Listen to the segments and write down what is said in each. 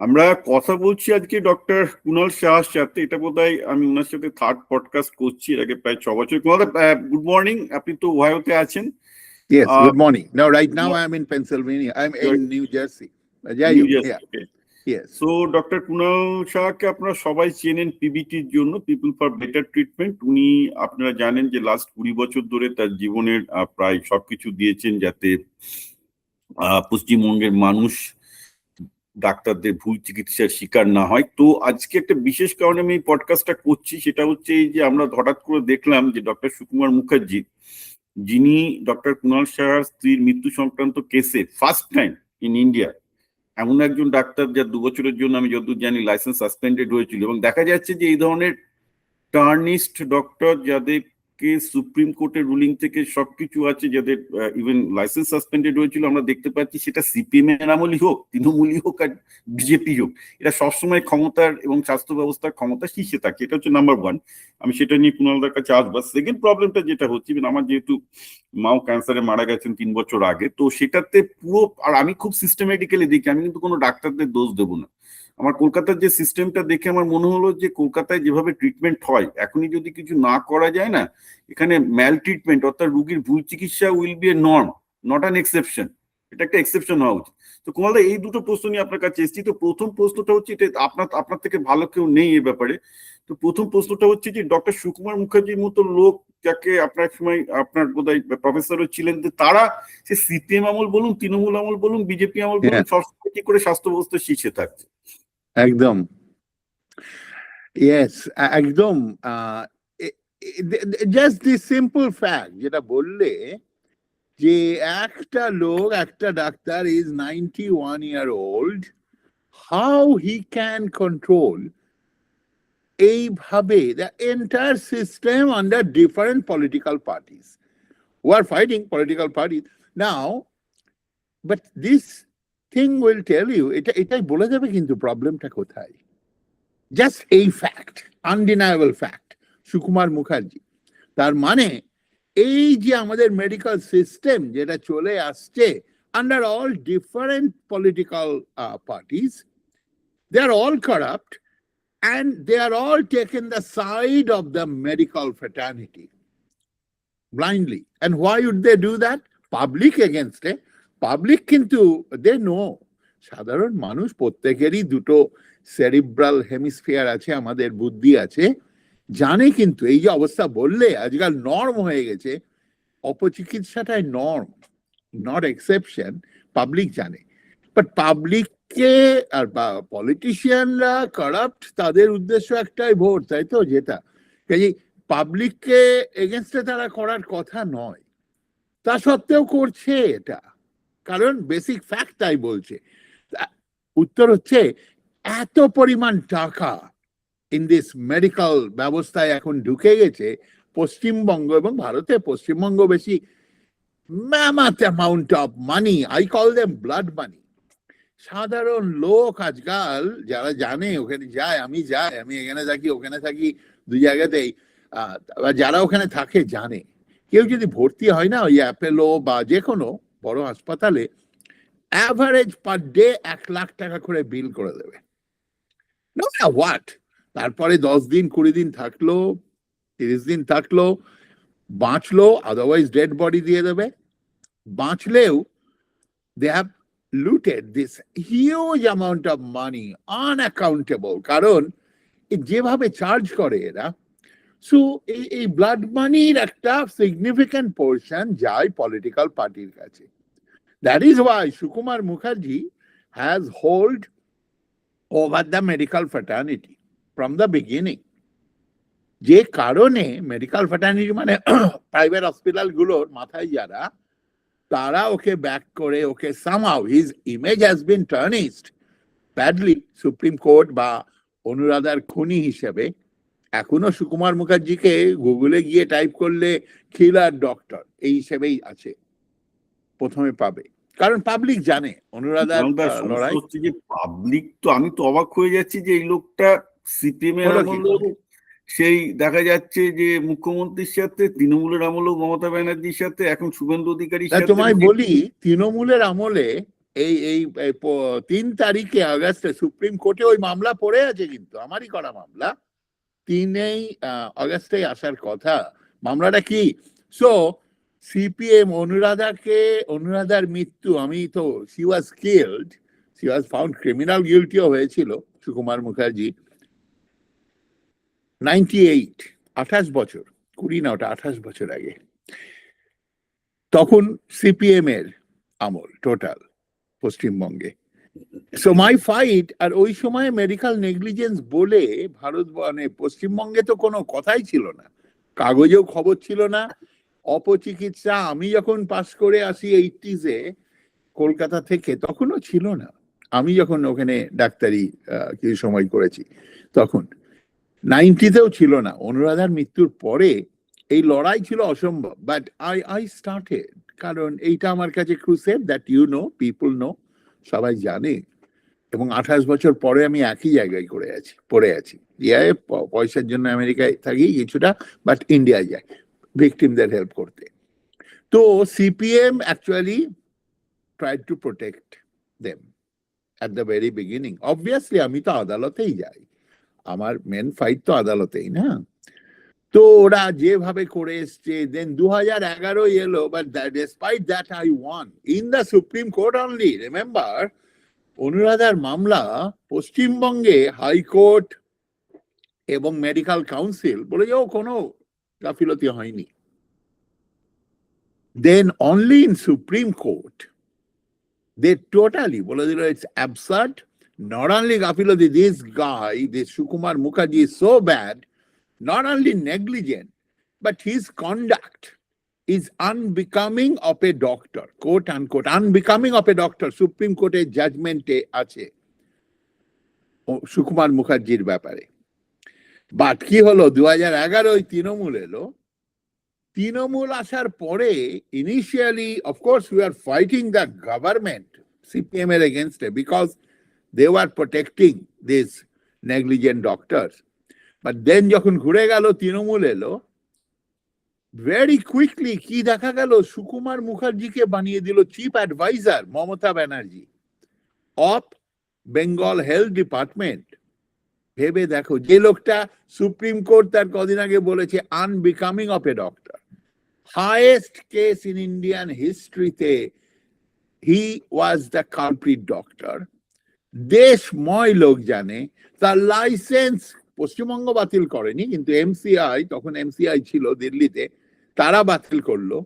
আমরা কথা বলছি আজকে ডক্টর কুণাল শাহর সাথে। এটা বোধহয় আমি ওনার সাথে থার্ড পডকাস্ট করছি এর আগে প্রায় 6 বছর। Kunal, good morning. আপনি তো ওহাইওতে আছেন। Yes, good morning. No, right now I'm in Pennsylvania. I'm in New Jersey. New jersey. Yeah. Yes. So doctor Kunal শাহকে আপনারা সবাই চেনেন পিবিটির জন্য, পিপল ফর বেটার ট্রিটমেন্ট। উনি আপনারা জানেন যে লাস্ট 20 বছর ধরে তার জীবনের প্রায় সবকিছু দিয়েছেন যাতে পশ্চিমবঙ্গের মানুষ ডাক্তারদের ভুল চিকিৎসার শিকার না হয়। তো আজকে একটা বিশেষ কারণে আমি এই পডকাস্টটা করছি, সেটা হচ্ছে এই যে আমরা হঠাৎ করে দেখলাম যে ডক্টর সুকুমার মুখার্জি, যিনি ডক্টর কুণাল শাহর স্ত্রীর মৃত্যু সংক্রান্ত কেসে ফার্স্ট টাইম ইন ইন্ডিয়া এমন একজন ডাক্তার যার 2 বছরের জন্য আমি যতদূর জানি লাইসেন্স সাসপেন্ডেড হয়েছিল, এবং দেখা যাচ্ছে যে এই ধরনের টার্নিস্ট ডক্টর যাদেরকে সুপ্রিম কোর্টের রুলিং থেকে সবকিছু আছে, যাদের ইভেন লাইসেন্স সাসপেন্ডেড হয়েছিল, আমরা দেখতে পাচ্ছি সেটা সিপিএম এর আমলই হোক, তৃণমূলই হোক আর বিজেপি হোক, এরা সবসময় ক্ষমতার এবং স্বাস্থ্য ব্যবস্থার ক্ষমতা শীর্ষে থাকে। এটা হচ্ছে নাম্বার ওয়ান। আমি সেটা নিয়ে কুণালদার কাছে আসবো। সেকেন্ড প্রবলেমটা যেটা হচ্ছে, আমার যেহেতু মাও ক্যান্সারে মারা গেছেন 3 বছর আগে, তো সেটাতে পুরো, আর আমি খুব সিস্টেমেটিক্যালি দেখি, আমি কিন্তু কোনো ডাক্তারদের দোষ দেবো না। আমার কলকাতার যে সিস্টেমটা দেখে আমার মনে হলো যে কলকাতায় যেভাবে ট্রিটমেন্ট হয়, এখনই যদি কিছু না করা যায় না, এখানে ম্যাল ট্রিটমেন্ট অর্থাৎ রুগীর ভুল চিকিৎসা will B A norm, not an exception. এটা একটা এক্সেপশন হওয়া উচিত। তো কুণালদা, এই দুটো প্রশ্ন নিয়ে আপনার কাছে এসেছি। তো প্রথম প্রশ্নটা হচ্ছে, এটা আপনার থেকে ভালো কেউ নেই এ ব্যাপারে। তো প্রথম প্রশ্নটা হচ্ছে যে ডক্টর সুকুমার মুখার্জির মতো লোক, যাকে আপনার সময় আপনার বোধহয় প্রফেসরও ছিলেন, যে তারা সে সিপিএম আমল বলুন, তৃণমূল আমল বলুন, বিজেপি আমল বলুন, সবসময় কি করে স্বাস্থ্য ব্যবস্থা শীর্ষে থাকছে? একদম, yes, একদম। জাস্ট দি সিম্পল ফ্যাক্ট যেটা বললে, যে একটা লোক, একটা ডাক্তার is 91 year old, how he can control এইভাবে the entire system under different political parties who are fighting political parties now. But this thing will tell you, এটাই বলে দেবে কিন্তু প্রবলেমটা কোথায়। জাস্ট এই fact, undeniable fact, Sukumar Mukherjee, তার মানে এই যে আমাদের মেডিকেল সিস্টেম যেটা চলে আসছে under all different political parties, they are all corrupt and they are all taken the side of the medical fraternity blindly. And why would they do that? Public against it. Public কিন্তু they know, সাধারণ মানুষ প্রত্যেকেরই দুটো cerebral hemisphere আছে, আমাদের বুদ্ধি আছে, জানে। কিন্তু এই যে অবস্থা বললে আজকাল নর্ম হয়ে গেছে, অপচিকিৎসাটাই নর্ম, নট এক্সেপশন, পাবলিক জানে। বাট পাবলিককে আর পলিটিশিয়ানরা কারাপ্ট, তাদের উদ্দেশ্য একটাই ভোট, তাই তো? যেটা কাজে পাবলিককে এগেনস্টে তারা করার কথা নয়, তা সত্ত্বেও করছে এটা, কারণ বেসিক ফ্যাক্ট তাই বলছে। উত্তর হচ্ছে, এত পরিমাণ টাকা ইন দিস মেডিকেল ব্যবস্থায় এখন ঢুকে গেছে পশ্চিমবঙ্গ এবং ভারতে পশ্চিমবঙ্গ বেশি, mammoth amount of money, I call them blood money. সাধারণ লোক আজকাল যারা জানে, ওখানে যায়, আমি যাই, আমি এখানে থাকি, ওখানে থাকি, দুই জায়গাতেই, যারা ওখানে থাকে জানে, কেউ যদি ভর্তি হয় না ওই অ্যাপেলো বা যে কোনো বড় হাসপাতালে, অ্যাভারেজ পার ডে 1 লাখ টাকা করে বিল করে দেবে। হোয়াট? তারপরে 10 দিন 20 দিন থাকলো, 30 দিন থাকলো, বাঁচলো, আদারওয়াইজ ডেড বডি দিয়ে দেবে। বাঁচলেও they have looted this huge amount of money, unaccountable, কারণ যেভাবে চার্জ করে এরা। সো এই ব্লাড মানির একটা সিগনিফিক্যান্ট পোর্শন যায় পলিটিক্যাল পার্টির কাছে। That is Y Sukumar Mukherjee has hold over the medical fraternity from the beginning. যে কারণে মেডিকেল ফ্যাটার্নিটি মানে প্রাইভেট হসপিটাল গুলোর মাথায় যারা, তারা ওকে ব্যাক করে, ওকে somehow his image has been tarnished badly, supreme court বা অনুরাধার খুনি হিসেবে। এখনো সুকুমার মুখার্জিকে গুগলে গিয়ে টাইপ করলে কিলার ডক্টর এই হিসেবেই আছে, প্রথমে পাবে, কারণ পাবলিক জানে অনুরাধার লড়াই। পাবলিক তো, আমি তো অবাক হয়ে যাচ্ছি যে এই লোকটা সিপিএম এর আমলেও, সেই দেখা যাচ্ছে যে মুখ্যমন্ত্রীর সাথে, তৃণমূলের আমলেও মমতা ব্যানার্জির সাথে, এখন শুভেন্দু অধিকারীর সাথে। তোমায় বলি, তৃণমূলের আমলে এই এই 3 তারিখে আগস্টে সুপ্রিম কোর্টে ওই মামলা পড়ে আছে, কিন্তু আমারই করা মামলা, 3 আগস্টে আসার কথা। মামলাটা কি? সো সিপিএম অনুরাধার মৃত্যু, আমি তো she was killed, she was found criminal গিল্টিও হয়েছিল সুকুমার মুখার্জি 98, 28 বছর, 20 না, ওটা 28 বছর আগে। তখন সিপিএম এর আমল টোটাল পশ্চিমবঙ্গে। সো মাই ফাইট, আর ওই সময় মেডিকেল নেগলিজেন্স বলে ভারত মানে পশ্চিমবঙ্গে তো কোনো কথাই ছিল না, কাগজেও খবর ছিল না। অপচিকিৎসা আমি যখন পাস করে আসি 80s-এ কলকাতা থেকে, তখনও ছিল না। আমি যখন ওখানে ডাক্তারি কিছু সময় করেছি তখন 90-তেও ছিল না। অনুরাধার মৃত্যুর পরে এই লড়াই ছিল অসম্ভব, বাট আই স্টার্টেড, কারণ এইটা আমার কাছে crusade that you know, people know, সবাই জানে। এবং 28 বছর পরে আমি একই জায়গায় পড়ে আছি। পয়সার জন্য আমেরিকায় থাকি কিছুটা, বাট ইন্ডিয়ায় যাই ভিকটিমদের হেল্প করতে। তো CPM actually tried to protect them at the very beginning. Obviously আমি তো আদালতেই যাই, আমার মেন ফাইট তো আদালতেই না। তো ওরা যেভাবে করে এসছে, দেন 2011 এলো, but despite that I won in the Supreme Court only. Remember, অনুরাধার মামলা পশ্চিমবঙ্গে হাইকোর্ট এবং মেডিকেল কাউন্সিল বলে যে ও কোনো গাফিলতি হয়নি। Then only in Supreme Court they totally বলে দিল ইটস অ্যাবসার্ড, নট অনলি গাফিলতি, this guy, this Sukumar Mukherjee is so bad, not only negligent, but his conduct is unbecoming of a doctor, quote unquote, unbecoming of a doctor. Supreme Court judgment আছে সুকুমার মুখার্জির ব্যাপারে। But কি হলো, 2011 তৃণমূল এলো। তৃণমূল আসার পরে initially of course we are fighting the government CPM এর against because they were protecting this negligent doctors. But then যখন ঘুরে গেল, তৃণমূল এলো, ভেরি কুইকলি কি দেখা গেল, সুকুমার মুখার্জিকে বানিয়ে দিল chief adviser Mamata Banerjee of Bengal health department. ভেবে দেখো, যে লোকটা সুপ্রিম কোর্ট তার কদিন আগে বলেছে unbecoming of a doctor, highest case in Indian হিস্ট্রিতে he was the culprit doctor. দেশময় লোক জানে, তার লাইসেন্স পশ্চিমবঙ্গ বাতিল করেনি, কিন্তু এমসিআই, তখন এমসিআই ছিল দিল্লিতে, তারা বাতিল করলো।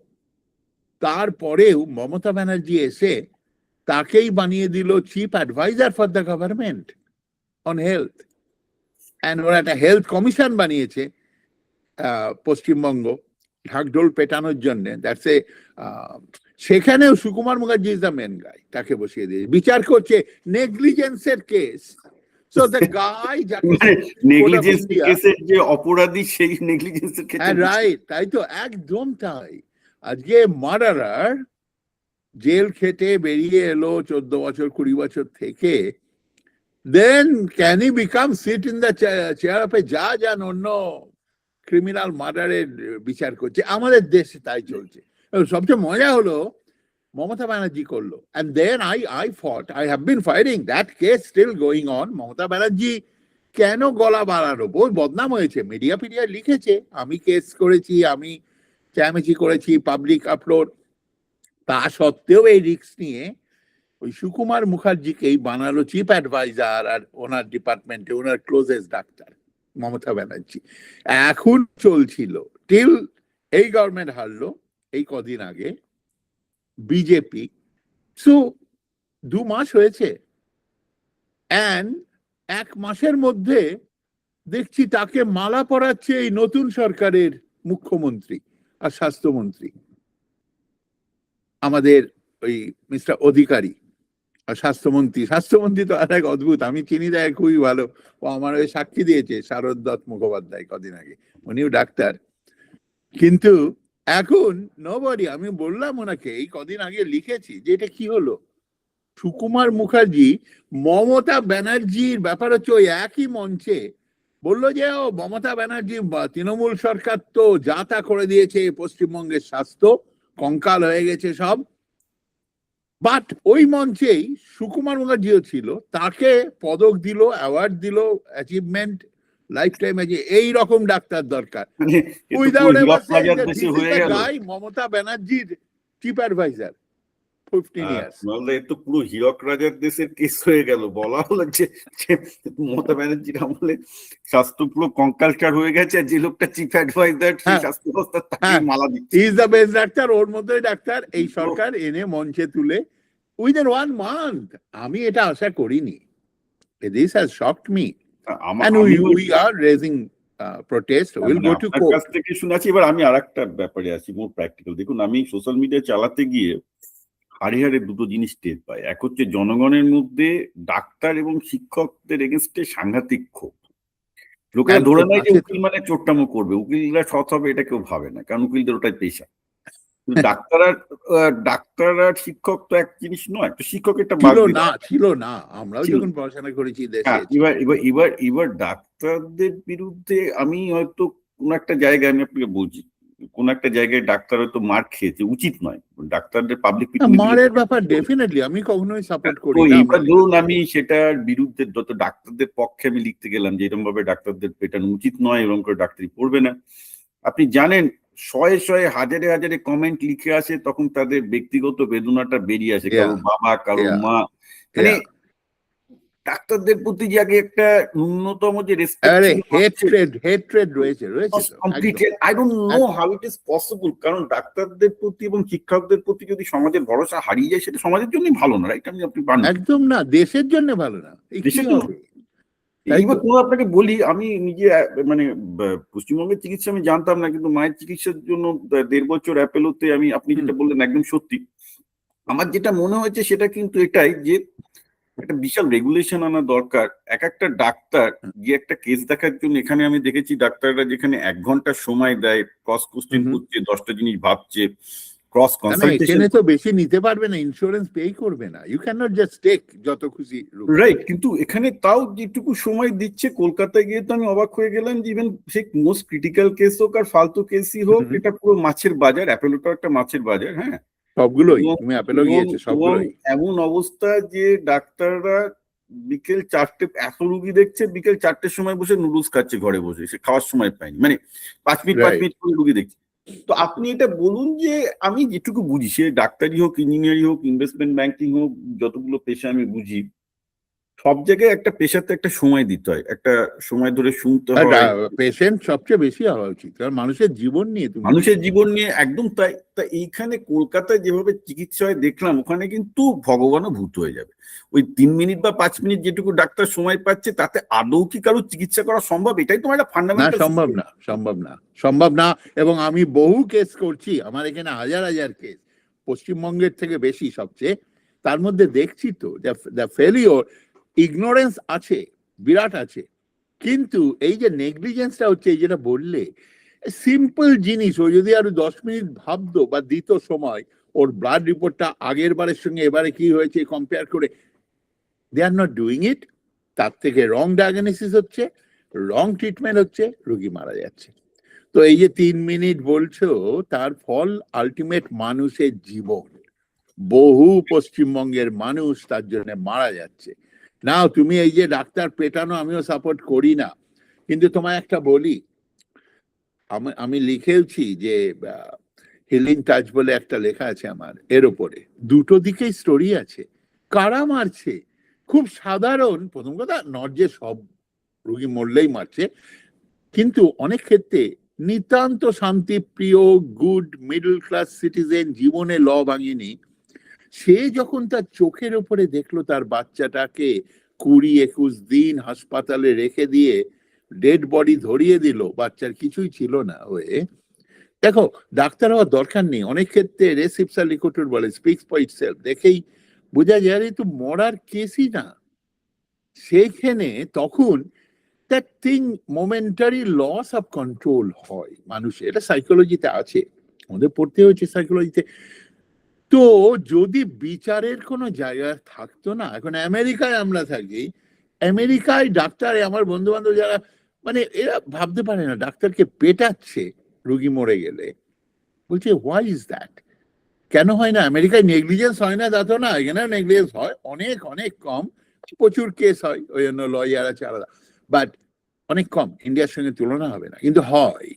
তারপরেও মমতা ব্যানার্জি এসে তাকেই বানিয়ে দিল chief adviser for the government on health. And ওরা একটা হেলথ কমিশন বানিয়েছে পশ্চিমবঙ্গ ঢাকঢোল পেটানোর জন্য। দ্যাটস এ, সেখানেও Sukumar Mukherjee is the main guy, তাকে বসিয়ে দিয়ে বিচার করছে নেগলিজেন্সের case. So the guy negligence কেসের যে অপরাধী, সেই নেগলিজেন্সের ক্ষেত্রে রাইট, তাই তো, একদম তাই। আজকে মার্ডারার জেল খেটে বেরিয়ে এলো 14 বছর 20 বছর থেকে, then can he become sit in the chair of a জাজ অ্যান্ড অন্য ক্রিমিনাল মার্ডারের বিচার করছে? আমাদের দেশে তাই চলছে। সবচেয়ে মজা হলো মমতা ব্যানার্জি করলো, and then I fought, I have been fighting that case still going on. Mamata Banerjee কেন গলা বাড়ানো? বহু বদনাম হয়েছে, মিডিয়া লিখেছে আমি কেস করেছি, আমি চ্যামেচি করেছি, পাবলিক আপলোড। তা সত্ত্বেও এই রিস্ক নিয়ে ওই সুকুমার মুখার্জিকেই বানালো চিফ অ্যাডভাইজার, আর ওনার ডিপার্টমেন্টে ওনার ক্লোজেস্ট ডাক্তার মমতা ব্যানার্জি। এখন চলছিল টিল এই গভর্নমেন্ট হারলো এই কদিন আগে বিজেপি। সো 2 মাস হয়েছে, অ্যান্ড 1 মাসের মধ্যে দেখছি তাকে মালা পরাচ্ছে এই নতুন সরকারের মুখ্যমন্ত্রী আর স্বাস্থ্যমন্ত্রী, আমাদের ওই মিস্টার অধিকারী। আর স্বাস্থ্যমন্ত্রী তো আর এক অদ্ভুত, আমি চিনি দেয় খুবই ভালো, ও আমার ওই সাক্ষী দিয়েছে শারদ দত্ত মুখোপাধ্যায় কদিন আগে, উনিও ডাক্তার। কিন্তু এখন নোবডি, আমি বললাম ওনাকে এই কদিন আগে লিখেছি যে এটা কি হলো, সুকুমার মুখার্জি মমতা ব্যানার্জির ব্যাপার হচ্ছে ওই একই মঞ্চে বললো যে ও মমতা ব্যানার্জি তৃণমূল সরকার তো যা তা করে দিয়েছে, পশ্চিমবঙ্গের স্বাস্থ্য কঙ্কাল হয়ে গেছে সব। বাট ওই মঞ্চেই সুকুমার মুখার্জিও ছিল, তাকে পদক দিল, অ্যাওয়ার্ড দিল, অ্যাচিভমেন্ট লাইফ টাইম এই রকম ডাক্তার দরকার। মানে এ তো পুরো উইদাউট এভার হীরক সেইং রাজার দ্যাট দেশে দিস ইজ হয়ে দ্য গেল। গাই মমতা ব্যানার্জির চিফ অ্যাডভাইজার 15 ইয়ার্স। নাহলে এ তো পুরো হীরক রাজার দেশের কেস হয়ে গেল। বলা হলো যে যে মমতা ব্যানার্জির আমলে স্বাস্থ্য পুরো কঙ্কালসার হয়ে গেছে, আর যে লোকটা চিফ অ্যাডভাইজার সেই হ্যাঁ, স্বাস্থ্য ব্যবস্থা তাকে হ্যাঁ, মালা দিচ্ছে। ইজ দ্য বেস্ট ডাক্তার, ওর মতোই ডাক্তার এই সরকার এনে মঞ্চে তুলে উইদিন 1 month। আমি এটা আশা করিনি। This has shocked me and we are raising protest. We'll মানে go to আপনার কাছ court. থেকে শুনেছি। এবার আমি আরেকটা ব্যাপারে আসি, মোর প্র্যাকটিক্যাল। দেখুন, আমি সোশ্যাল মিডিয়া চালাতে গিয়ে হাড়ে হাড়ে দুটো জিনিস টের পাই। এক হচ্ছে জনগণের মধ্যে ডাক্তার এবং শিক্ষকদের এগেনস্টে সাংঘাতিক ক্ষোভ। লোকেরা একদম ধরে নেয় যে আছে তো। উকিল মানে চোট্টামো করবে, উকিলরা সৎ হবে এটা কেউ ভাবে না, কারণ উকিলদের ওটাই পেশা। কিন্তু ডাক্তার আর শিক্ষক তো এক জিনিস নয়। তো শিক্ষক একটা বাদ দিলাম। ছিল না, আমরাও ছিল। যখন পড়াশোনা করেছি দেশে। হ্যাঁ, এবার ডাক্তারদের বিরুদ্ধে আমি হয়তো কোন একটা জায়গায়, আমি আপনাকে বলছি, কোন একটা জায়গায় ডাক্তার হয়তো মার খেয়েছে, উচিত নয়। ডাক্তারদের পাবলিক না, মারের ব্যাপার ডেফিনেটলি আমি কখনোই সাপোর্ট করি তো না। এবার ধরুন আমি সেটার বিরুদ্ধে, যত ডাক্তারদের পক্ষে আমি লিখতে গেলাম যে এরকম ভাবে ডাক্তারদের পেটানো উচিত নয়, এরকম করে ডাক্তারি পড়বে না। আপনি জানেন শয়ে শয়ে হাজারে হাজারে কমেন্ট লিখে আসে, তখন তাদের ব্যক্তিগত বেদনাটা বেরিয়ে আসে, কারো বাবা, কারো মা। মানে ডাক্তারদের প্রতি যে আগে একটা ন্যূনতম যে রেসপেক্ট আরে ছিল, হেট্রেড রয়েছে তো completely I don't know how it is possible. কারণ ডাক্তারদের প্রতি এবং শিক্ষকদের প্রতি যদি সমাজের ভরসা হারিয়ে যায়, সেটা সমাজের জন্যই ভালো না, রাইট? আপনি পারেন একদম না, দেশের জন্য ভালো না। দেশের জন্য। এইবার কোনো আপনাকে বলি, আমি নিজে মানে পশ্চিমবঙ্গের চিকিৎসা আমি জানতাম না, কিন্তু মায়ের চিকিৎসার জন্য 1.5 বছর অ্যাপেলোতে আমি, আপনি যেটা বললেন একদম সত্যি। আমার যেটা মনে হয়েছে সেটা কিন্তু এটাই যে একটা বিশাল রেগুলেশন আনা দরকার। এক একটা ডাক্তার যে একটা কেস দেখার জন্য, এখানে আমি দেখেছি ডাক্তাররা যেখানে 1 ঘন্টা সময় দেয়, ক্রস কোশ্চেন করছে, 10টা জিনিস ভাবছে, ক্রস কনসালটেশন। এখানে তো বেশি নিতে পারবে না, ইন্স্যুরেন্স পে করবে না। You can not just take যত খুশি। রাইট, কিন্তু এখানে তাও যেটুকু সময় দিচ্ছে, কলকাতায় গিয়ে তো আমি অবাক হয়ে গেলাম যে ইভেন সেই মোস্ট ক্রিটিক্যাল কেস হোক আর ফালতু কেসই হোক, এটা পুরো মাছের বাজার। অ্যাপেলোটা একটা মাছের বাজার। হ্যাঁ, সবগুলোই, তুমি অ্যাপেলো গিয়েছো সবগুলোই। এমন অবস্থা যে ডাক্তাররা বিকেল 4টে এত রুগী দেখছে, বিকেল 4টের সময় বসে নুডলস খাচ্ছে ঘরে বসে, সে খাওয়ার সময় পায়নি, মানে 5 মিনিট করে রুগী দেখছে। তো আপনি এটা বলুন যে আমি যেটুকু বুঝি, সে ডাক্তারি হোক, ইঞ্জিনিয়ারিং হোক, ইনভেস্টমেন্ট ব্যাংকিং হোক, যতগুলো পেশা আমি বুঝি, সব জায়গায় একটা পেশাতে একটা সময় দিতে হয়, একটা সময় ধরে শুনতে হয়। পেশেন্ট সবচেয়ে বেশি হওয়া উচিত, কারণ মানুষের জীবন নিয়ে, মানুষের জীবন নিয়ে একদম তাই। তা এইখানে কলকাতায় যেভাবে চিকিৎসা হয় দেখলাম, ওখানে কিন্তু ভগবানও ভূত হয়ে যাবে। ওই 3 মিনিট বা 5 মিনিট যেটুকু ডাক্তার সময় পাচ্ছে, তাতে আদৌ কি কারো চিকিৎসা করা সম্ভব? এটাই তোমার একটা ফান্ডামেন্টাল। সম্ভব না। এবং আমি বহু কেস করছি, আমার এখানে হাজার হাজার কেস, পশ্চিমবঙ্গের থেকে বেশি সবচেয়ে। তার মধ্যে দেখছি তো দ্য ফেলিওর, ইগনোরেন্স আছে, বিরাট আছে। কিন্তু এই যে নেগলিজেন্সটা হচ্ছে, এই যেটা বললে, সিম্পল জিনিস, ও যদি আরো 10 মিনিট ভাবতো বা দিত সময়, ওর ব্লাড রিপোর্টটা আগের বারের সঙ্গে এবারে কি হয়েছে কম্পেয়ার করে, দে আর নট ডুইং ইট। তার থেকে রং ডায়াগনোসিস হচ্ছে, রং ট্রিটমেন্ট হচ্ছে, রোগী মারা যাচ্ছে। তো এই যে 3 মিনিট বলছো, তার ফল আলটিমেট মানুষের জীবন। বহু পশ্চিমবঙ্গের মানুষ তার জন্য মারা যাচ্ছে। না, তুমি এই যে ডাক্তার পেটানো, আমিও সাপোর্ট করি না। কিন্তু তোমায় একটা বলি, আমি লিখেওছি যে হিলিং টাচ বলে একটা লেখা আছে আমার, এর উপরে দুটো দিকেই স্টোরি আছে। কারা মারছে খুব সাধারণ, প্রথম কথা নট যে সব রোগী মরলেই মারছে, কিন্তু অনেক ক্ষেত্রে নিতান্ত শান্তিপ্রিয় গুড মিডল ক্লাস সিটিজেন, জীবনে ল ভাঙেনি, সে যখন তার চোখের উপরে দেখলো তার বাচ্চাটাকে 20-21 দিন হাসপাতালে রেখে দিয়ে ডেড বডি ধরিয়ে দিল, বাচ্চার কিছুই ছিল না হয়ে। দেখো, ডাক্তার হওয়ার দরকার নেই, অনেক ক্ষেত্রে রেস ইপসা লিকুটুর বলে, স্পিক্স ফর ইটসেলফ, দেখেই বোঝা যায় তো মরার কেসই না। সেইখানে তখন that thing momentary loss of control হয় মানুষের, এটা সাইকোলজিতে আছে, আমাদের পড়তে হয়েছে সাইকোলজিতে। তো যদি বিচারের কোনো জায়গা থাকতো না, এখন আমেরিকায় আমরা থাকি, আমেরিকায় ডাক্তার, আমার বন্ধু বান্ধব যারা, মানে এরা ভাবতে পারে না ডাক্তারকে পেটাচ্ছে রুগী মরে গেলে, বলছে হোয়াই ইজ দ্যাট, কেন হয় না? আমেরিকায় নেগলিজেন্স হয় না তা তো না, এখানে নেগলিজেন্স হয়, অনেক অনেক কম, প্রচুর কেস হয়, ওই জন্য লয়ার আছে আলাদা, বাট অনেক কম, ইন্ডিয়ার সঙ্গে তুলনা হবে না, কিন্তু হয়।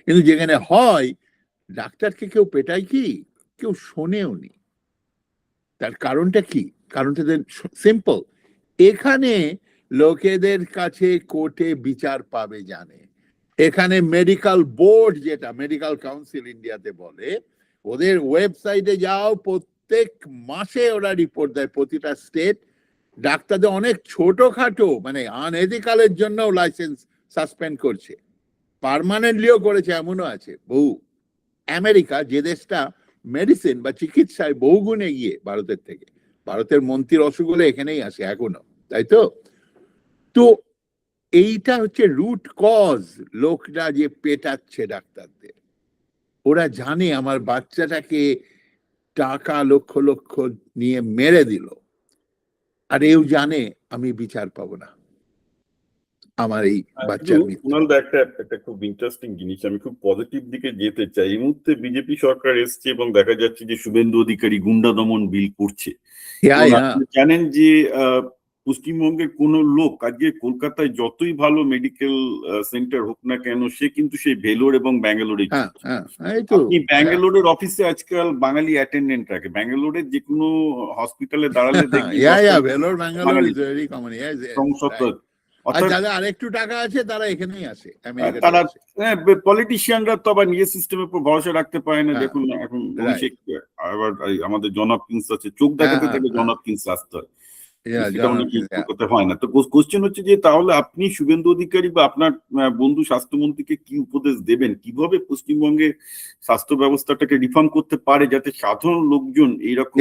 কিন্তু যেখানে হয়, ডাক্তারকে কেউ পেটায় কি? কেউ শোনেও নি। তার কারণটা কি? কারণটা সিম্পল, এখানে লোকেদের কাছে কোর্টে বিচার পাবে জানে। এখানে মেডিকেল বোর্ড, যেটা মেডিকেল কাউন্সিল ইন্ডিয়াতে বলে, ওদের ওয়েবসাইটে যাও, প্রত্যেক মাসে ওরা রিপোর্ট দেয়, প্রতিটা স্টেট ডাক্তারদের অনেক ছোটখাটো মানে আনএথিক্যালের জন্য লাইসেন্স সাসপেন্ড করছে, পার্মানেন্টলিও করেছে, এমনও আছে বহু। আমেরিকা, যে দেশটা মেডিসিন বা চিকিৎসায় বহুগুণ এগিয়ে ভারতের থেকে, ভারতের মন্ত্রীর অসুখগুলো এখানেই আসে এখনো, তাই তো? তো এইটা হচ্ছে রুট কজ, লোকরা যে পেটাচ্ছে ডাক্তারদের। ওরা জানে আমার বাচ্চাটাকে টাকা লক্ষ লক্ষ নিয়ে মেরে দিল, আর এও জানে আমি বিচার পাবো না আমার এই বাচ্চার কিন্তু মৃত্যু। কুণাল দা, একটা একটা খুব ইন্টারেস্টিং জিনিস, আমি খুব পজিটিভ দিকে যেতে চাই। এই মুহূর্তে বিজেপি সরকার এসছে এবং দেখা যাচ্ছে যে শুভেন্দু অধিকারী গুন্ডা দমন বিল করছে। এবং আপনি জানেন যে পশ্চিমবঙ্গের কোন লোক আজকে কলকাতায় যতই ভালো মেডিকেল সেন্টার হোক না কেন, সে কিন্তু সেই ভেলোর এবং ব্যাঙ্গালোরে চলছে। আপনি ব্যাঙ্গালোরের অফিসে আজকাল বাঙালি অ্যাটেন্ডেন্ট রাখে, ব্যাঙ্গালোরের যে কোনো হসপিটালে দাঁড়ালে দেখবেন আরেকটু টাকা আছে তারা এখানেই আসে, তারা পলিটিশিয়ানরা তো আবার নিজের সিস্টেমের উপর ভরসা রাখতে পারে না। দেখুন এখন অভিষেক, আবার আমাদের জন হপকিন্স আছে, চোখ দেখাতে থেকে জন হপকিন্স আসতে হয়, সেটা অনেকে করতে হয় না। তো কোশ্চেন হচ্ছে যে তাহলে আপনি শুভেন্দু অধিকারী বা আপনার বন্ধু স্বাস্থ্যমন্ত্রীকে কি উপদেশ দেবেন, কিভাবে পশ্চিমবঙ্গে স্বাস্থ্য ব্যবস্থাটাকে রিফর্ম করতে পারে যাতে সাধারণ লোকজন এইরকম।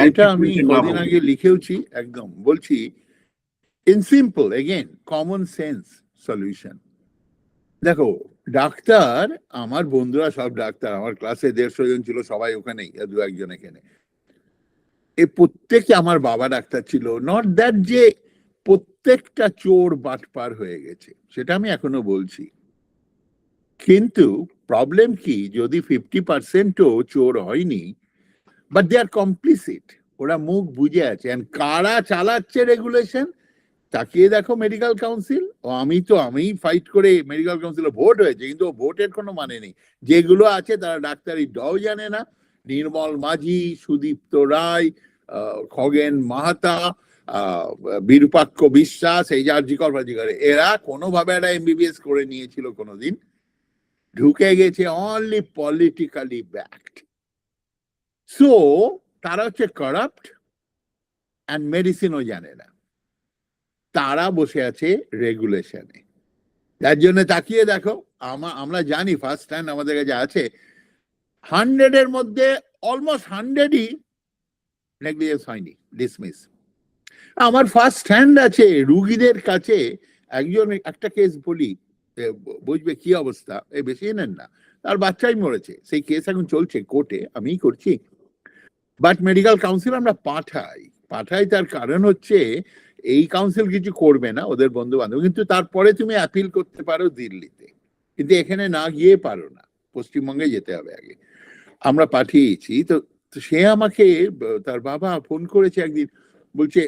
এটা আমি কদিন আগে লিখেওছি, একদম বলছি, in simple, again, common sense solution. দেখো, ডাক্তার, আমার বন্ধুরা সব ডাক্তার, আমার ক্লাসে 150 জন ছিল, সবাই ওখানেই, দু একজন এখানে, এই প্রত্যেকে আমার বাবা ডাক্তার ছিল। নট দ্যাট যে প্রত্যেকটা চোর বাটপার হয়ে গেছে, সেটা আমি এখনো বলছি, কিন্তু প্রবলেম কি, যদি 50%ও চোর হয়নি, বাট দে আর কমপ্লিসিট, ওরা মুখ বুঝে আছে। কারা চালাচ্ছে রেগুলেশন? তাকিয়ে দেখো মেডিকেল কাউন্সিল। ও আমি ফাইট করে মেডিকেল কাউন্সিলে ভোট হয়েছে, কিন্তু ভোটের কোনো মানে নেই। যেগুলো আছে তারা ডাক্তারি ডও জানে না, নির্মল মাঝি, সুদীপ্ত রায়, খগেন মাহাতা, বিরূপাক্ষ বিশ্বাস, এই যে আরজিকর ফাজিকর, এরা কোনোভাবে একটা এমবিবিএস করে নিয়েছিল কোনোদিন, ঢুকে গেছে অনলি পলিটিক্যালি ব্যাকড। সো তারা হচ্ছে কারাপ্ট, অ্যান্ড মেডিসিনও জানে না, তারা বসে আছে রেগুলেশনে। যার জন্য তাকিয়ে দেখো, আমরা জানি ফার্স্ট হ্যান্ড আমাদের কাছে আছে, 100-এর মধ্যে অলমোস্ট 100-ই নেগলিজেন্স হয়নি, ডিসমিস। আমার ফার্স্ট হ্যান্ড আছে রুগীদের কাছে। একজন, একটা কেস বলি, বুঝবে কি অবস্থা, বেশি নেন না, তার বাচ্চাই মরেছে, সেই কেস এখন চলছে কোর্টে, আমিই করছি, বাট মেডিকেল কাউন্সিল আমরা পাঠাই। তার কারণ হচ্ছে এই কাউন্সিল কিছু করবে না, ওদের বন্ধু বান্ধব, কিন্তু তারপরে তুমি অ্যাপিল করতে পারো দিল্লিতে, কিন্তু এখানে না গিয়ে পারো না, পশ্চিমবঙ্গে যেতে হবে আগে। আমরা পাঠিয়েছি। তো সে আমাকে, তার বাবা ফোন করেছে একদিন, বলছে,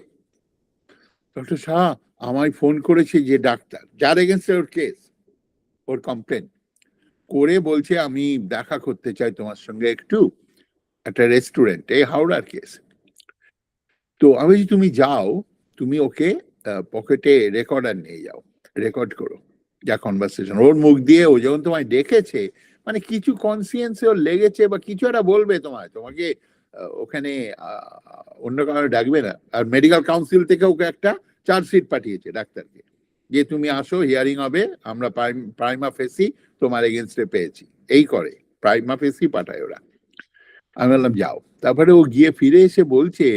ডক্টর শাহ আমায় ফোন করেছে যে ডাক্তার, যার এগেনস্টে ওর কেস, ওর কমপ্লেন করে, বলছে আমি দেখা করতে চাই তোমার সঙ্গে একটু, একটা রেস্টুরেন্টে, হাওড়ার কেস। তো আমি, তুমি যাও, তুমি ওকে পকেটে রেকর্ডার নিয়ে যাও, রেকর্ড করো যা কনভারসেশন ওর মুখ দিয়ে, ও যখন তোমায় ডেকেছে, মানে কিছু কনসিয়েন্সে ওর লেগেছে বা কিছু একটা বলবে তোমাকে ওখানে অন্য কারণে ডাকবে না। আর মেডিকেল কাউন্সিল থেকে ওকে একটা চার্জশিট পাঠিয়েছে ডাক্তারকে, যে তুমি আসো, হিয়ারিং হবে, আমরা প্রাইমা ফেসি তোমার এগেনস্টে পেয়েছি, এই করে প্রাইমা ফেসি পাঠায় ওরা। আমি বললাম যাও। তারপরে ও গিয়ে ফিরে এসে বলছে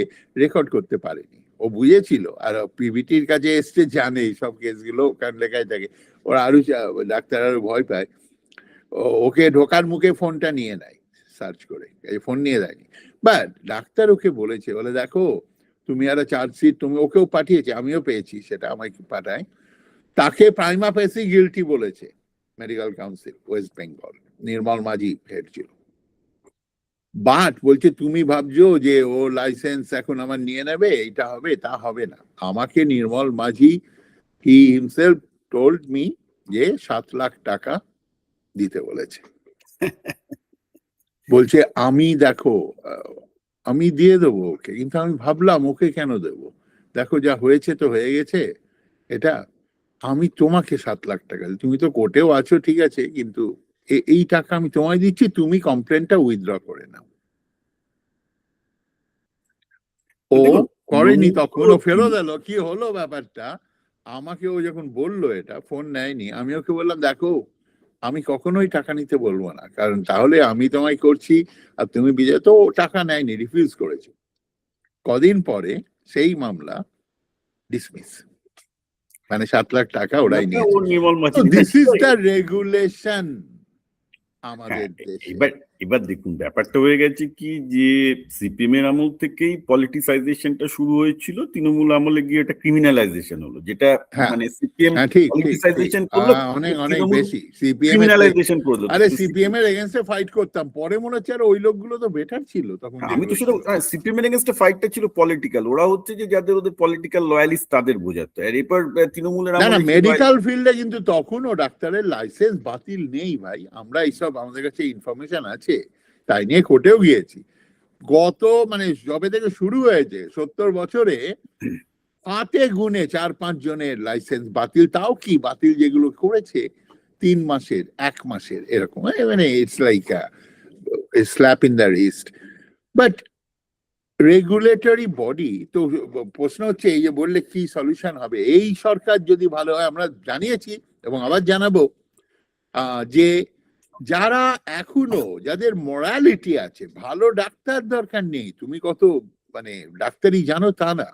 রেকর্ড করতে পারেনি, ও বুঝেছিল, আর পিবিটির কাছে এসছে, জানে সব কেসগুলো ওখানে লেখাই থাকে, ওরা আরো, ডাক্তার আরো ভয় পায়। ওকে ঢোকার মুখে ফোনটা নিয়ে নেয়, সার্চ করে, এই ফোন নিয়ে দেয়নি। বাট ডাক্তার ওকে বলেছে, বলে দেখো তুমি একটা চার্জশিট, তুমি, ওকেও পাঠিয়েছে, আমিও পেয়েছি, সেটা আমাকে পাঠায়, তাকে প্রাইমা ফেসি গিলটি বলেছে মেডিকেল কাউন্সিল ওয়েস্ট বেঙ্গল, নির্মল মাঝি হেড ছিল। বাট বলছে তুমি ভাবছো যে ও লাইসেন্স এখন আমার নিয়ে নেবে, এটা হবে, তা হবে না। আমাকে নির্মল মাঝি হি হিমসেলফ টোল্ড মি যে 7 লাখ টাকা দিতে বলেছে। বলছে আমি দেখো আমি দিয়ে দেবো ওকে, কিন্তু আমি ভাবলাম ওকে কেন দেবো, দেখো যা হয়েছে তো হয়ে গেছে, এটা আমি তোমাকে 7 লাখ টাকা দিই, তুমি তো কোর্টেও আছো ঠিক আছে, কিন্তু এই টাকা আমি তোমায় দিচ্ছি, তুমি কমপ্লেনটা উইথড্র করে নাও। ও দেখুন করেনি, তৃণমূল তখন তো ও ফেরত এলো। কি হলো ব্যাপারটা, আমাকে ও যখন বললো এটা, ফোন নেয়নি, আমি ওকে বললাম দেখো আমি কখনোই টাকা নিতে বলবো না, কারণ তাহলে আমি তোমায় করছি আর তুমি বিজয়, তো ও টাকা নেয়নি, রিফিউজ করেছে। কদিন পরে সেই মামলা ডিসমিস, মানে 7 লাখ টাকা ওরাই ব্যাপারটা ও নিয়েছে। নির্মল তো মাঝি দিস ইজ হ্যাঁ, দ্য রেগুলেশন হ্যাঁ, আমাদের দেশে। এবার এবার দেখুন ব্যাপারটা হয়ে গেছে কি যে সিপিএম এর আমল থেকেই পলিটিসাইজেশনটা শুরু হয়েছিল, তৃণমূল আমলে গিয়ে এটা ক্রিমিনালাইজেশন হলো, যেটা হ্যাঁ, মানে সিপিএম হ্যাঁ, ঠিক ঠিক ঠিক, পলিটিসাইজেশন করলো, অনেক অনেক তৃণমূল বেশি সিপিএম এর থেকে। ক্রিমিনালাইজেশন করলো। আরে সিপিএম এর এগেনস্টে ফাইট করতাম, পরে মনে হচ্ছে আর ওই লোকগুলো তো বেটার ছিল তখন আমি যেগুলো তো সেটা ছিল। সিপিএম এর এগেনস্টে ফাইটটা ছিল পলিটিক্যাল, ওরা হচ্ছে যে যাদের ওদের পলিটিক্যাল লয়ালিস্ট তাদের বোঝাতো, আর এরপর তৃণমূলের না না, আমলে যে মেডিকেল ফিল্ডে কিন্তু তখনও ডাক্তারের লাইসেন্স বাতিল নেই ভাই, আমরা এইসব আমাদের কাছে ইনফরমেশন আছে, তাই নিয়ে কোর্টেও গিয়েছি। গত মানে যবে থেকে শুরু হয়েছে 70 বছরে হাতে গুনে 4-5 জনের লাইসেন্স বাতিল, তাও কি বাতিল যেগুলো করেছে 3 মাসের 1 মাসের এরকম, মানে it's like slap in the wrist. But regulatory body তো, প্রশ্ন হচ্ছে এই যে বললে কি সলিউশন হবে, এই সরকার যদি ভালো হয়, আমরা জানিয়েছি এবং আবার জানাবো যে যারা এখনো যাদের মোরালিটি আছে, ভালো ডাক্তার দরকার নেই, তুমি কত মানে ডাক্তারি জানো তা না,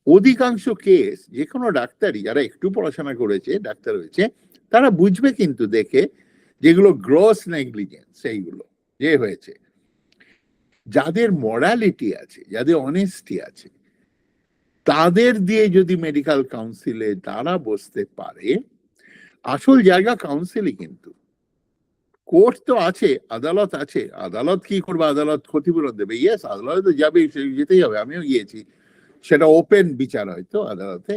অধিকাংশ কেস যে কোনো ডাক্তারই যারা একটু পড়াশোনা করেছে ডাক্তার হয়েছে তারা বুঝবে কিন্তু দেখে, যেগুলো গ্রস নেগলিজেন্স সেইগুলো যে হয়েছে, যাদের মোরালিটি আছে, যাদের অনেস্টি আছে, তাদের দিয়ে যদি মেডিকেল কাউন্সিলে তারা বসতে পারে, আসল জায়গা কাউন্সিলই। কিন্তু কোর্ট তো আছে, আদালত আছে, আদালত কি করবে, আদালত ক্ষতিপূরণ দেবে, ইয়েস আদালতে তো যাবে, যেতেই হবে, আমিও গিয়েছি, সেটা ওপেন বিচার হয়তো আদালতে,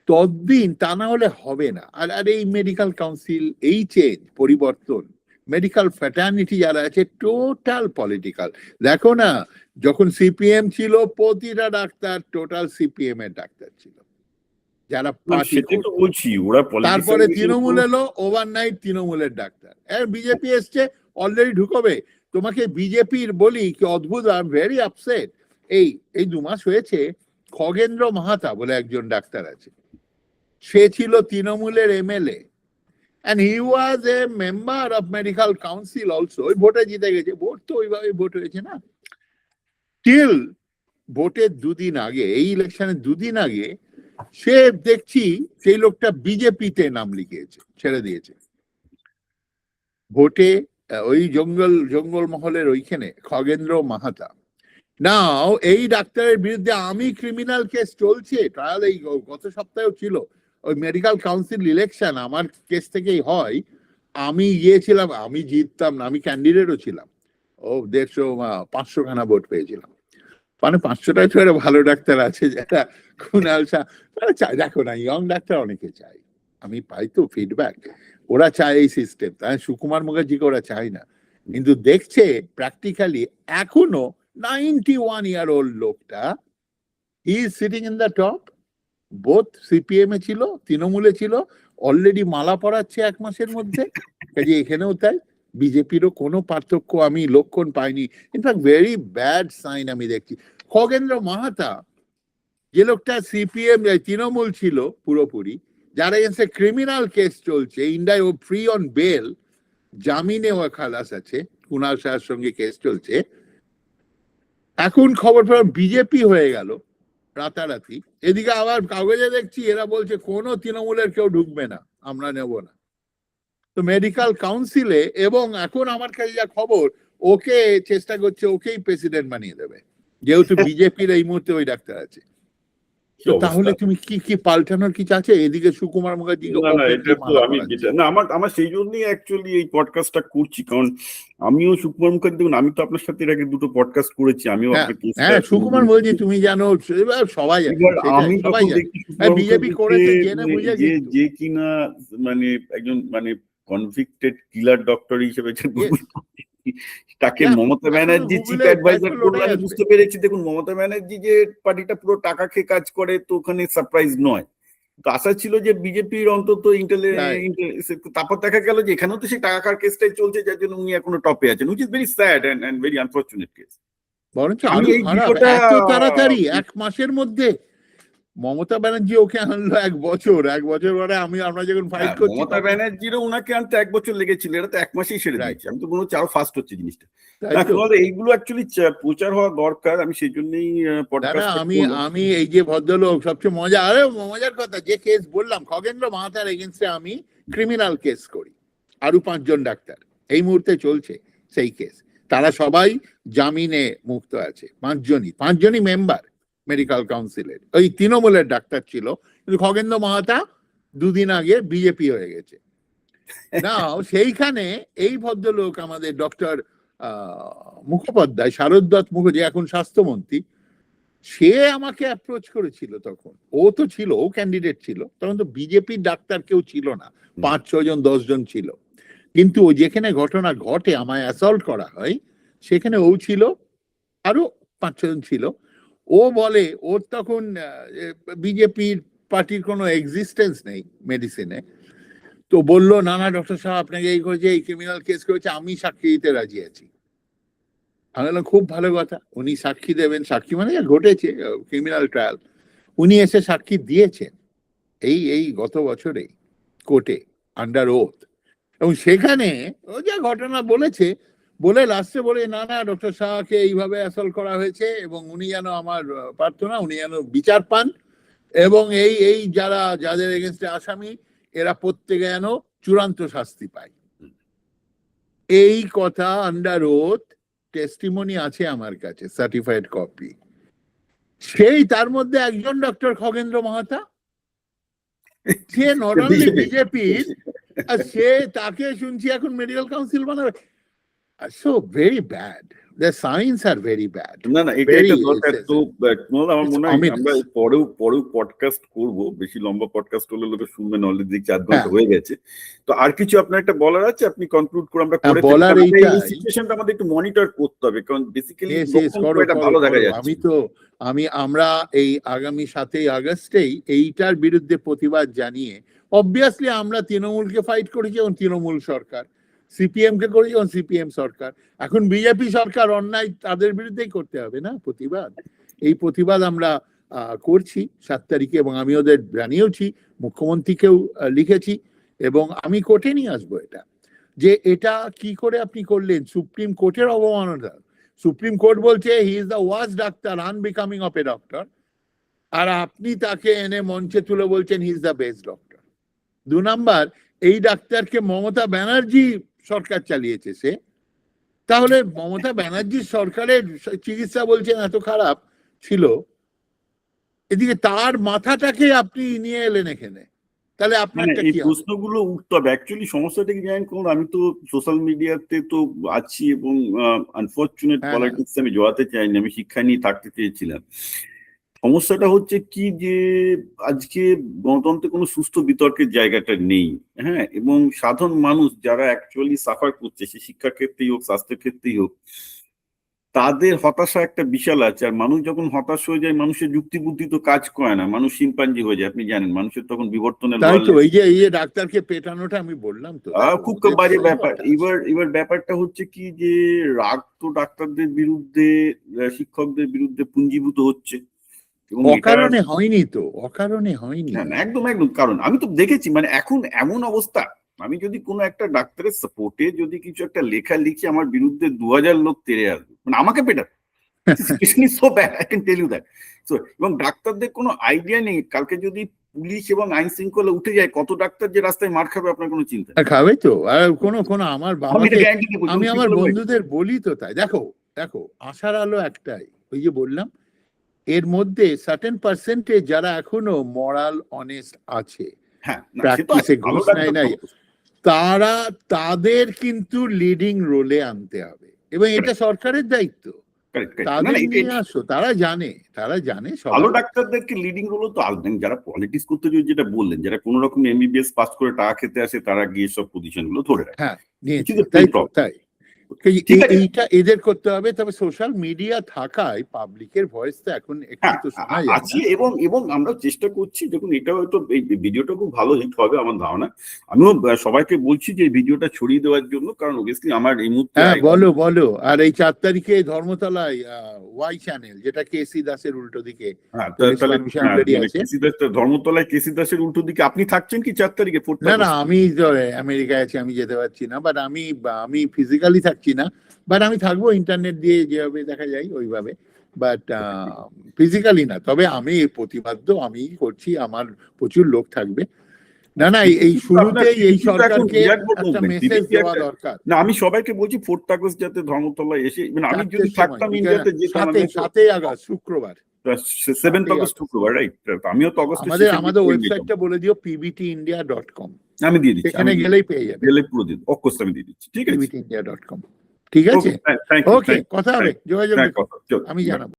ততদিন তা না হলে হবে না। আর আর এই মেডিকেল কাউন্সিল, এই চেঞ্জ পরিবর্তন, মেডিকেল ফ্যাটার্নিটি যারা আছে টোটাল পলিটিক্যাল। দেখো না, যখন সিপিএম ছিল প্রতিটা ডাক্তার টোটাল সিপিএম এর ডাক্তার ছিল, যারা পার্টি সেটাই তো করতো। বলছি, ওরা তারপরে পলিটিসাইজেশন তৃণমূল এলো, ওভারনাইট তৃণমূলের ডাক্তার, বিজেপি এসছে, অলরেডি ঢুকবে। তোমাকে বিজেপির বলি কি অদ্ভুত, আই এম ভেরি আপসেট, এই এই 2 মাস হয়েছে, খগেন্দ্র মাহাতা বলে একজন ডাক্তার আছে, সে ছিল তৃণমূলের MLA and he was a member of medical council also, ওই ভোটে জিতে গেছে, ভোট তো ওইভাবে ভোট হয়েছে না, টিল ভোটের 2 দিন আগে, এই ইলেকশনের 2 দিন আগে সে দেখছি সেই লোকটা বিজেপিতে নাম লিখিয়েছে, ছেড়ে দিয়েছে ভোটে, ওই জঙ্গল মহলের ওইখানে খগেন্দ্র মাহাতা। নাও এই ডাক্তারের বিরুদ্ধে আমি ক্রিমিনাল কেস চলছে, ট্রায়াল এই গত সপ্তাহেও ছিল, ওই মেডিকেল কাউন্সিল ইলেকশন আমার কেস থেকেই হয়, আমি গিয়েছিলাম, আমি জিততাম না, আমি ক্যান্ডিডেটও ছিলাম, ও 150-500 খানা ভোট পেয়েছিলাম, মানে 500টায় তো একটা ভালো ডাক্তার আছে যেটা কুণাল শাহ, দেখো না ইয়ং ডাক্তার অনেকে চাই, আমি পাই তো ফিডব্যাক, ওরা চায় এই সিস্টেম, তাই সুকুমার মুখার্জিকে ওরা চায় না, কিন্তু দেখছে প্র্যাকটিক্যালি এখনো 91-year-old লোকটা he is sitting in the top, both CPM এ ছিল, তৃণমূলে ছিল, অলরেডি মালা পরাচ্ছে 1 মাসের মধ্যে, কাজে এখানেও তাই, বিজেপিরও কোনো পার্থক্য আমি লক্ষণ পাইনি, ইনফ্যাক্ট ভেরি ব্যাড সাইন আমি দেখছি। খগেন্দ্র মাহাতা যে লোকটা সিপিএম তৃণমূল ছিল পুরোপুরি, যার এগেন্সে ক্রিমিনাল কেস চলছে, ইন্ডিয়ায় ও ফ্রি অন বেল, জামিনে ও খালাস আছে, কুণাল শাহের সঙ্গে কেস চলছে, এখন খবর পেল বিজেপি হয়ে গেল রাতারাতি, এদিকে আবার কাগজে দেখছি এরা বলছে কোনো তৃণমূলের কেউ ঢুকবে না, আমরা নেব না, তো মেডিকেল কাউন্সিলে, এবং এখন আমার কাছে যা খবর ওকে চেষ্টা করছে ওকেই প্রেসিডেন্ট বানিয়ে দেবে, যেহেতু বিজেপির এই মুহূর্তে ওই ডাক্তার আছে। কি তো অবস্থা! তাহলে তুমি কি পাল্টানোর কিছু আছে? এদিকে সুকুমার মুখার্জিকে না, এটা ওপেনলি তো মালা আমি পরাচ্ছে। যেটা না, আমার সেই জন্যই অ্যাকচুয়ালি এই পডকাস্টটা করছি, কারণ আমিও সুকুমার মুখার্জি, দেখুন আমি তো আপনার সাথে এর আগে দুটো পডকাস্ট করেছি, আমিও হ্যাঁ আপনার কেসটা হ্যাঁ, সুকুমার মুখার্জি তুমি জানো, এবার সবাই জানে, এবার সেটাই আমি সবাই যখন জানে। দেখি সুকুমার বিজেপি মুখার্জিকে করেছে জেনে বুঝে যে কিন্তু। যে কিনা মানে একজন মানে কনভিক্টেড কিলার ডক্টর হিসেবে যে Yes, তাকে yeah, মমতা এখন ব্যানার্জি চিফ গুগলে অ্যাডভাইজার দেখো করলো, লোটাই আমি আসবে। বুঝতে পেরেছি। দেখুন, মমতা ব্যানার্জি যে পার্টিটা পুরো টাকা খেয়ে কাজ করে, তো ওখানে সারপ্রাইজ নয়। তো আশা ছিল যে বিজেপির অন্তত Right. তারপর দেখা গেল যে এখানেও তো সেই টাকা খাওয়ার কেসটাই চলছে, যার জন্য উনি এখনো টপে আছেন, which is very sad and very unfortunate case. বরঞ্চ আমি আরো এই খারাপ, দুটোটা এত তাড়াতাড়ি 1 মাসের মধ্যে মমতা ব্যানার্জি ওকে আনলো 1 বছর পরে আমরা যখন ফাইট হ্যাঁ, করছি মমতা তখন। ব্যানার্জিরও ওনাকে আনতে 1 বছর লেগেছিল, এটা তো 1 মাসেই সেরে রাইট, দিয়েছে। আমি তো মনে হচ্ছে আরো ফাস্ট হচ্ছে জিনিসটা। তাই না, তো। তাহলে এইগুলো অ্যাকচুয়ালি প্রচার হওয়া দরকার, আমি সেই জন্যই দাদা পডকাস্টটা আমি করলাম। আমি এই যে ভদ্রলোক, সবচেয়ে মজার কথা, যে কেস বললাম খগেন্দ্র মাহাতার এগেনস্টে আমি ক্রিমিনাল কেস করি, আরো 5 জন ডাক্তার এই মুহূর্তে চলছে সেই কেস। তারা সবাই জামিনে মুক্ত আছে, 5 জনই মেম্বার মেডিকেল কাউন্সিলের, ওই তৃণমূলের ডাক্তার ছিল, কিন্তু খগেন্দ্র মাহাতা 2 দিন আগে বিজেপি হয়ে গেছে। না, সেইখানে এই ভদ্রলোক আমাদের ডক্টর মুখোপাধ্যায়, শারদ মুখার্জি, এখন স্বাস্থ্যমন্ত্রী, সে আমাকে অ্যাপ্রোচ করেছিল। তখন ও তো ছিল, ও ক্যান্ডিডেট ছিল, তখন তো বিজেপির ডাক্তার কেউ ছিল না, 5-6 জন 10 জন ছিল। কিন্তু ও যেখানে ঘটনা ঘটে, আমায় অ্যাসল্ট করা হয়, সেখানে ও ছিল, আরো 5-6 জন ছিল। ও বলে ওর তখন বিজেপির পার্টির কোনো এক্সিস্টেন্স নেই মেডিসিনে। তো বললো, না না ডক্টর সাহেব, আপনাকে এই করেছে, এই ক্রিমিনাল কেস করেছে, আমি সাক্ষী দিতে রাজি আছি। আমি বললাম খুব ভালো কথা, উনি সাক্ষী দেবেন, সাক্ষী মানে যা ঘটেছে ক্রিমিনাল ট্রায়াল, উনি এসে সাক্ষী দিয়েছেন এই গত বছরেই কোর্টে আন্ডার ওথ। এবং সেখানে ও যা ঘটনা বলেছে, বলে লাস্টে বলে, না না ডক্টর শাহকে এইভাবে অ্যাসল্ট করা হয়েছে, এবং উনি যেন, আমার প্রার্থনা, উনি যেন বিচার পান, এবং এই যাদের এগেনস্টে আসামি, এরা প্রত্যেকে যেন চূড়ান্ত শাস্তি পায়। এই কথা আন্ডার ওথ টেস্টিমনি আছে আমার কাছে, সার্টিফাইড কপি। সেই তার মধ্যে একজন ডক্টর খগেন্দ্র মাহাতা, সে নট অনলি বিজেপির, আর সে, তাকে শুনছি এখন মেডিকেল কাউন্সিল বানাবে। So very bad, the science আর ভেরি ব্যাড, না না, এটা ভেরি দরকার তো। আমার মনে হয় আমরা অমিনাস। পরেও পডকাস্ট করব, বেশি লম্বা পডকাস্ট হলে লোকে শুনবেন, অলরেডি দেখছি 8 ঘন্টা হ্যাঁ, হয়ে গেছে। তো আর কিছু আপনার একটা বলার আছে, আপনি কনক্লুড করে আমরা করে ফেলি, বলার কারণ এই এইটাই। সিচুয়েশনটা আমাদের একটু মনিটর করতে হবে, কারণ বেসিক্যালি Yes, yes, লক্ষণ খুব করো একটা করো ভালো দেখা করো। যাচ্ছে। আমরা এই আগামী 7ই আগস্টেই এইটার বিরুদ্ধে প্রতিবাদ জানিয়ে, অবভিয়াসলি আমরা তৃণমূলকে ফাইট করেছি, এবং তৃণমূল সরকার, সিপিএম কে করেছি, এবং সিপিএম সরকার, এখন বিজেপি সরকার অন্যায়, তাদের বিরুদ্ধেই করতে হবে না প্রতিবাদ। এই প্রতিবাদ আমরা করছি 7 তারিখে, এবং আমি ওদের জানিয়েওছি, মুখ্যমন্ত্রীকেও লিখেছি, এবং আমি কোর্টে নিয়ে আসবো এটা, যে এটা কি করে আপনি করলেন, সুপ্রিম কোর্টের অবমাননা। সুপ্রিম কোর্ট বলছে হি ইজ দ্য ওয়ার্স্ট ডাক্তার, আনবিকামিং অফ এ ডক্টর, আর আপনি তাকে এনে মঞ্চে তুলে বলছেন he is the best doctor. 2 number, এই ডাক্তারকে মমতা ব্যানার্জি সরকার চালিয়েছে সে, তাহলে মমতা ব্যানার্জির সরকারের চিকিৎসা বলছেন এত খারাপ ছিল, এদিকে তার মাথাটাকে আপনি নিয়ে এলেন এখানে, তাহলে মানে আপনারটা এই কি হবে? প্রশ্নগুলো উঠতে হবে। অ্যাকচুয়ালি সমস্যাটা কি জানেন, কারণ আমি তো সোশ্যাল মিডিয়াতে তো আছি, এবং আনফর্চুনেট হ্যাঁ হ্যাঁ, পলিটিক্স আমি জড়াতে চাইনি, আমি শিক্ষা নিয়ে থাকতে চেয়েছিলাম। সমস্যাটা হচ্ছে কি যে আজকে গণতন্ত্রে কোনো সুস্থ বিতর্কের জায়গাটা নেই। হ্যাঁ, এবং সাধারণ মানুষ যারা অ্যাকচুয়ালি সাফার করছে, সে শিক্ষা ক্ষেত্রেই হোক, স্বাস্থ্য ক্ষেত্রেই হোক, তাদের হতাশা একটা বিশাল আছে। আর মানুষ যখন হতাশ হয়ে যায়, মানুষের যুক্তি বুদ্ধি তো কাজ করে না, মানুষ শিম্পাঞ্জি হয়ে যায়। আপনি জানেন, মানুষের তখন বিবর্তনের তাই তো, লয়াল এই যে ডাক্তারকে পেটানোটা আমি বললাম তো, দেখো খুব ওদের বাজে সেই ব্যাপার। হতাশ। এবার ব্যাপারটা হচ্ছে কি যে রাগ তো ডাক্তারদের বিরুদ্ধে, শিক্ষকদের বিরুদ্ধে পুঞ্জীভূত হচ্ছে, এবং এটা অকারণে হয়নি তো, অকারণে হয়নি। না, একদম একদম, কারণ আমি তো দেখেছি, মানে এখন এমন অবস্থা, আমি যদি কোনো একটা ডাক্তারের সাপোর্টে যদি কিছু একটা লেখা লিখি, আমার বিরুদ্ধে 2000 লোক তেড়ে আসবে, মানে আমাকে পেটাবে। Situation is so bad, I can tell you that. So, এবং ডাক্তারদের কোনো আইডিয়া নেই, কালকে যদি পুলিশ এবং আইন শৃঙ্খলা উঠে যায়, কত ডাক্তার যে রাস্তায় মার খাবে, আপনার কোনো চিন্তা নেই। খাবে তো। আর কোনো আমার আমি এটা বাবাকে, গ্যারান্টি দেবো, আমি আমার বন্ধুদের বলি তো তাই। দেখো দেখো, আশার আলো একটাই, ওই যে বললাম, এর মধ্যে সার্টেন পার্সেন্টেজ যারা এখনো মরাল অনেস্ট আছে, হ্যাঁ, না, সে তো প্র্যাকটিসে আছে, ভালো ঘুষ ডাক্তার নেয় নাই, তো। তারা তাদের কিন্তু লিডিং রোলে আনতে হবে, এবং এটা সরকারের দায়িত্ব। Correct, correct. না, তাদের না, নিয়ে আসো, তারা জানে ভালো সবাই। ডাক্তারদেরকে লিডিং রোলও তো আসবেন, যারা পলিটিক্স করতে যেটা বললেন, যারা কোনো রকম এমবিবিএস পাস করে টাকা খেতে আসে, তারা গিয়ে সব পজিশন গুলো ধরে রাখে। হ্যাঁ, Which নিয়েছে, is the তাই main তো, problem. তাই ঠিক আছে। এইটা এদের করতে হবে। তবে সোশ্যাল মিডিয়া থাকায় পাবলিকের ভয়েস তো এখন একটু হ্যাঁ, তো শোনা যায় আছি, না। এবং আমরা চেষ্টা করছি, দেখুন এটা হয়তো এই ভিডিওটা খুব ভালো হিট হবে আমার ধারণা। আমিও সবাইকে বলছি যে এই ভিডিওটা ছড়িয়ে দেওয়ার জন্য, কারণ অবভিয়াসলি আমার এই মুহূর্তে হ্যাঁ, বলো। আর এই 4 তারিখে ধর্মতলায় ওয়াই চ্যানেল, যেটা কেসি দাসের উল্টো দিকে হ্যাঁ, পুলিশ তাহলে পারমিশন রেডি আছে। ধর্মতলায় কেসি দাসের উল্টো দিকে আপনি থাকছেন কি 4 তারিখে? না, আমি তো আমেরিকায় আছি, আমি যেতে পারছি না, বাট আমি ফিজিক্যালি থাকছি না, বাট আমি থাকবো ইন্টারনেট দিয়ে যেভাবে দেখা যায় ওইভাবে, বাট ফিজিক্যালি না। তবে আমি প্রতিবাদ্য, আমি করছি, আমার প্রচুর লোক থাকবে। না, এই শুরুতেই এই সরকারকে একটা মেসেজ দেওয়া দরকার। না, আমি সবাইকে বলছি 4th আগস্ট যাতে ধর্মতলায় এসে, মানে আমি যদি 4টের সময়, থাকতাম ইন্ডিয়াতে যেতাম, 7ই আগস্ট শুক্রবার, 7th আগস্ট শুক্রবার, রাইট? আমিও তো আগস্টে আমাদের ওয়েবসাইটটা বলে দিও, pbtindia.com, আমি দিয়ে দিচ্ছি, সেখানে গেলেই পেয়ে যাবে, গেলে পুরো দিন অকস্ট আমি দিয়ে দিচ্ছি। ঠিক আছে, pbtindia.com। ঠিক আছে, ওকে, কথা হবে, যোগাযোগ, আমি জানাবো।